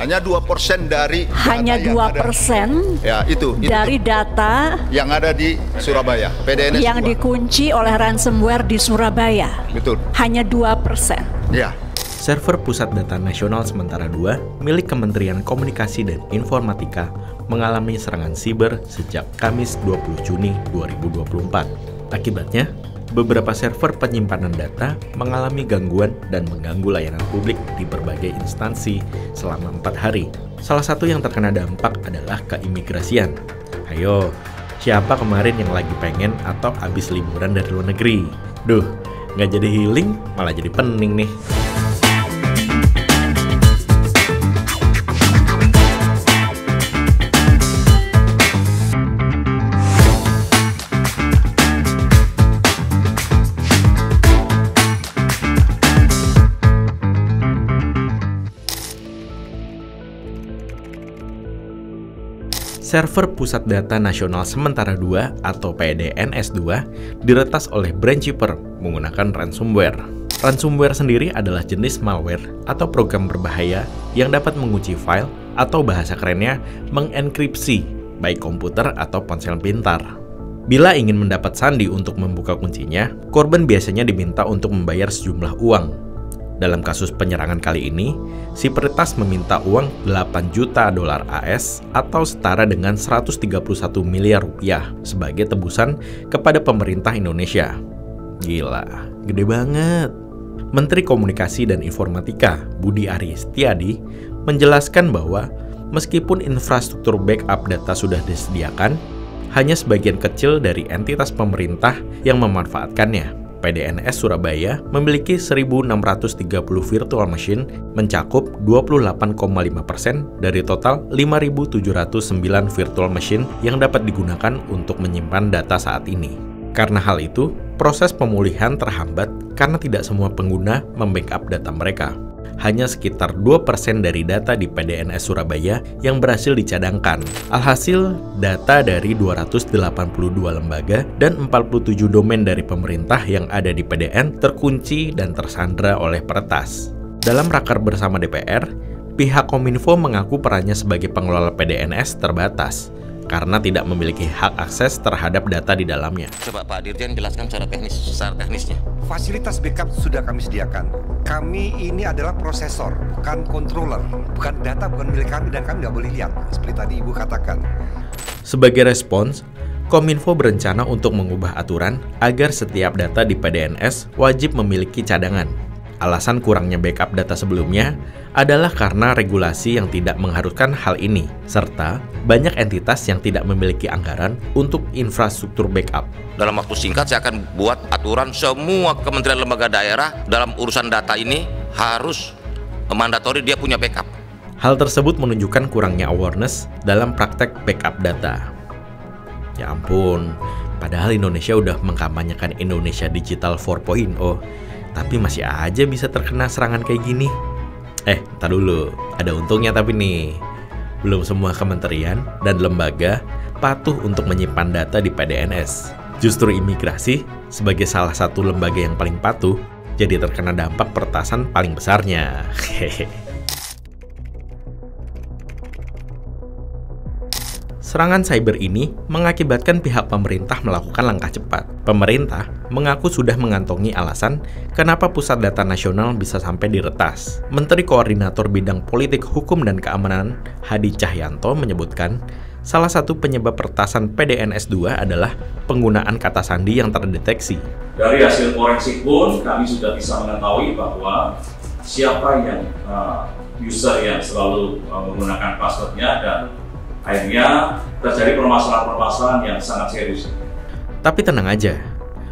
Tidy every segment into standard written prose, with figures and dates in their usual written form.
Hanya 2% dari hanya 2% ya, itu dari data yang ada di Surabaya, PDNS yang 2. dikunci oleh ransomware di Surabaya. Betul. Hanya 2%. Ya. Server Pusat Data Nasional Sementara 2 milik Kementerian Komunikasi dan Informatika mengalami serangan siber sejak Kamis 20 Juni 2024. Akibatnya, beberapa server penyimpanan data mengalami gangguan dan mengganggu layanan publik di berbagai instansi selama 4 hari. Salah satu yang terkena dampak adalah keimigrasian. Ayo, siapa kemarin yang lagi pengen atau habis liburan dari luar negeri? Duh, nggak jadi healing, malah jadi pening nih. Server Pusat Data Nasional Sementara 2 atau PDNS 2 diretas oleh Brainkeeper menggunakan ransomware. Ransomware sendiri adalah jenis malware atau program berbahaya yang dapat mengunci file atau bahasa kerennya mengenkripsi baik komputer atau ponsel pintar. Bila ingin mendapat sandi untuk membuka kuncinya, korban biasanya diminta untuk membayar sejumlah uang. Dalam kasus penyerangan kali ini, si peretas meminta uang 8 juta dolar AS atau setara dengan 131 miliar rupiah sebagai tebusan kepada pemerintah Indonesia. Gila, gede banget. Menteri Komunikasi dan Informatika Budi Ari Setiadi menjelaskan bahwa meskipun infrastruktur backup data sudah disediakan, hanya sebagian kecil dari entitas pemerintah yang memanfaatkannya. PDNS Surabaya memiliki 1.630 virtual machine mencakup 28,5% dari total 5.709 virtual machine yang dapat digunakan untuk menyimpan data saat ini. Karena hal itu, proses pemulihan terhambat karena tidak semua pengguna membackup data mereka. Hanya sekitar 2% dari data di PDNS Surabaya yang berhasil dicadangkan. Alhasil, data dari 282 lembaga dan 47 domain dari pemerintah yang ada di PDN terkunci dan tersandra oleh peretas. Dalam raker bersama DPR, pihak Kominfo mengaku perannya sebagai pengelola PDNS terbatas karena tidak memiliki hak akses terhadap data di dalamnya. Coba Pak Dirjen jelaskan secara teknisnya. Fasilitas backup sudah kami sediakan. Kami ini adalah prosesor, bukan controller, bukan data, bukan milik kami dan kami nggak boleh lihat, seperti tadi Ibu katakan. Sebagai respons, Kominfo berencana untuk mengubah aturan agar setiap data di PDNS wajib memiliki cadangan. Alasan kurangnya backup data sebelumnya adalah karena regulasi yang tidak mengharuskan hal ini, serta banyak entitas yang tidak memiliki anggaran untuk infrastruktur backup. Dalam waktu singkat saya akan buat aturan semua kementerian lembaga daerah dalam urusan data ini harus mandatori dia punya backup. Hal tersebut menunjukkan kurangnya awareness dalam praktek backup data. Ya ampun, padahal Indonesia udah mengkampanyekan Indonesia Digital 4.0, tapi masih aja bisa terkena serangan kayak gini. Ntar dulu, ada untungnya tapi nih. Belum semua kementerian dan lembaga patuh untuk menyimpan data di PDNS. Justru imigrasi, sebagai salah satu lembaga yang paling patuh, jadi terkena dampak peretasan paling besarnya. Serangan cyber ini mengakibatkan pihak pemerintah melakukan langkah cepat. Pemerintah mengaku sudah mengantongi alasan kenapa Pusat Data Nasional bisa sampai diretas. Menteri Koordinator Bidang Politik, Hukum, dan Keamanan Hadi Cahyanto menyebutkan salah satu penyebab peretasan PDNS 2 adalah penggunaan kata sandi yang terdeteksi. Dari hasil forensik pun kami sudah bisa mengetahui bahwa siapa yang user yang selalu menggunakan passwordnya dan akhirnya terjadi permasalahan-permasalahan yang sangat serius. Tapi tenang aja,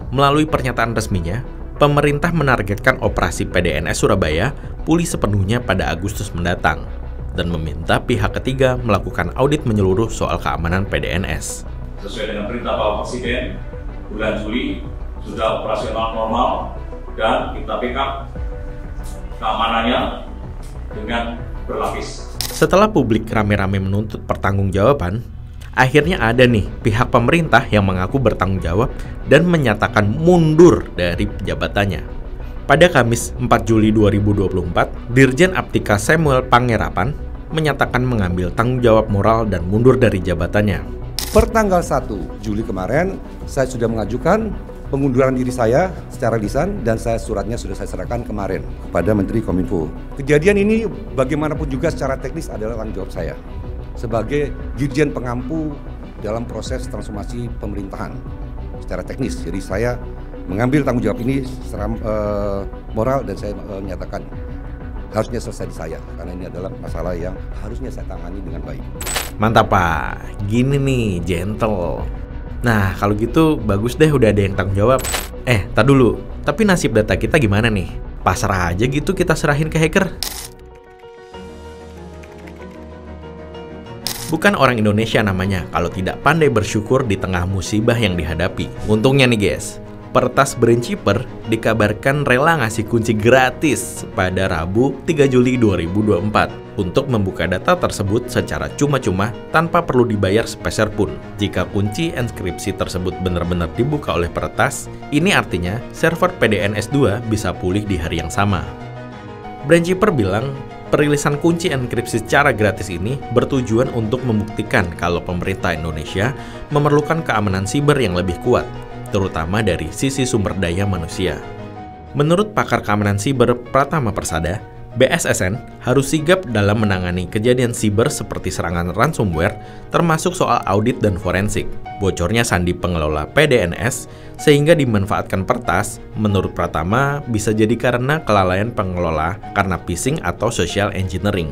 melalui pernyataan resminya, pemerintah menargetkan operasi PDNS Surabaya pulih sepenuhnya pada Agustus mendatang dan meminta pihak ketiga melakukan audit menyeluruh soal keamanan PDNS. Sesuai dengan perintah Bapak Presiden, bulan Juli sudah operasional normal dan kita backup keamanannya dengan berlapis. Setelah publik rame-rame menuntut pertanggungjawaban, akhirnya ada nih pihak pemerintah yang mengaku bertanggung jawab dan menyatakan mundur dari jabatannya. Pada Kamis 4 Juli 2024, Dirjen Aptika Samuel Pangerapan menyatakan mengambil tanggung jawab moral dan mundur dari jabatannya. Per tanggal 1 Juli kemarin, saya sudah mengajukan pengunduran diri saya secara lisan dan suratnya sudah saya serahkan kemarin kepada Menteri Kominfo. Kejadian ini bagaimanapun juga secara teknis adalah tanggung jawab saya sebagai Dirjen Pengampu dalam proses transformasi pemerintahan secara teknis. Jadi saya mengambil tanggung jawab ini secara moral dan saya menyatakan harusnya selesai di saya karena ini adalah masalah yang harusnya saya tangani dengan baik. Mantap Pak, gini nih, gentle. Nah, kalau gitu bagus deh udah ada yang tanggung jawab. Tar dulu, tapi nasib data kita gimana nih? Pasrah aja gitu kita serahin ke hacker? Bukan orang Indonesia namanya kalau tidak pandai bersyukur di tengah musibah yang dihadapi. Untungnya nih guys, Pertas Brainchipper dikabarkan rela ngasih kunci gratis pada Rabu 3 Juli 2024 untuk membuka data tersebut secara cuma-cuma tanpa perlu dibayar sepeser pun. Jika kunci enkripsi tersebut benar-benar dibuka oleh Pertas, ini artinya server PDN-S2 bisa pulih di hari yang sama. Brainchipper bilang, perilisan kunci enkripsi secara gratis ini bertujuan untuk membuktikan kalau pemerintah Indonesia memerlukan keamanan siber yang lebih kuat, terutama dari sisi sumber daya manusia. Menurut pakar keamanan siber Pratama Persada, BSSN harus sigap dalam menangani kejadian siber seperti serangan ransomware, termasuk soal audit dan forensik. Bocornya sandi pengelola PDNS sehingga dimanfaatkan Pertas, menurut Pratama bisa jadi karena kelalaian pengelola karena phishing atau social engineering.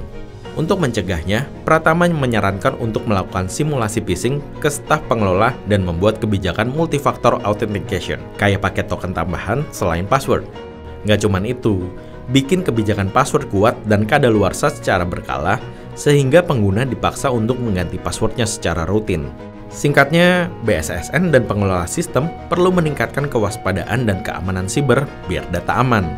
Untuk mencegahnya, Pratama menyarankan untuk melakukan simulasi phishing ke staf pengelola dan membuat kebijakan multifaktor authentication, kayak pakai token tambahan selain password. Nggak cuman itu, bikin kebijakan password kuat dan kadaluarsa secara berkala, sehingga pengguna dipaksa untuk mengganti passwordnya secara rutin. Singkatnya, BSSN dan pengelola sistem perlu meningkatkan kewaspadaan dan keamanan siber biar data aman.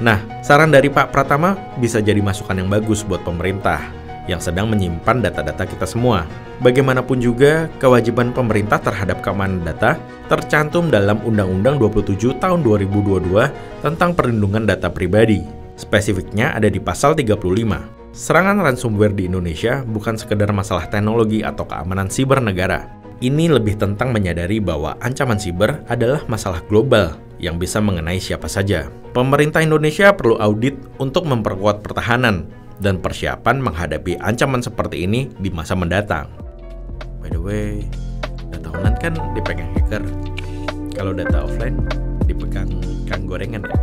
Nah, saran dari Pak Pratama bisa jadi masukan yang bagus buat pemerintah yang sedang menyimpan data-data kita semua. Bagaimanapun juga, kewajiban pemerintah terhadap keamanan data tercantum dalam Undang-Undang 27 tahun 2022 tentang perlindungan data pribadi. Spesifiknya ada di pasal 35. Serangan ransomware di Indonesia bukan sekedar masalah teknologi atau keamanan siber negara. Ini lebih tentang menyadari bahwa ancaman siber adalah masalah global yang bisa mengenai siapa saja. Pemerintah Indonesia perlu audit untuk memperkuat pertahanan dan persiapan menghadapi ancaman seperti ini di masa mendatang. By the way, data online kan dipegang hacker. Kalau data offline dipegang kang gorengan ya.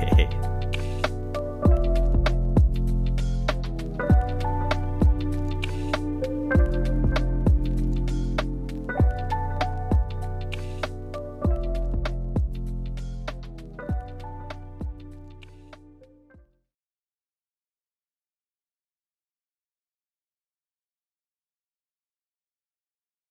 Hehehe.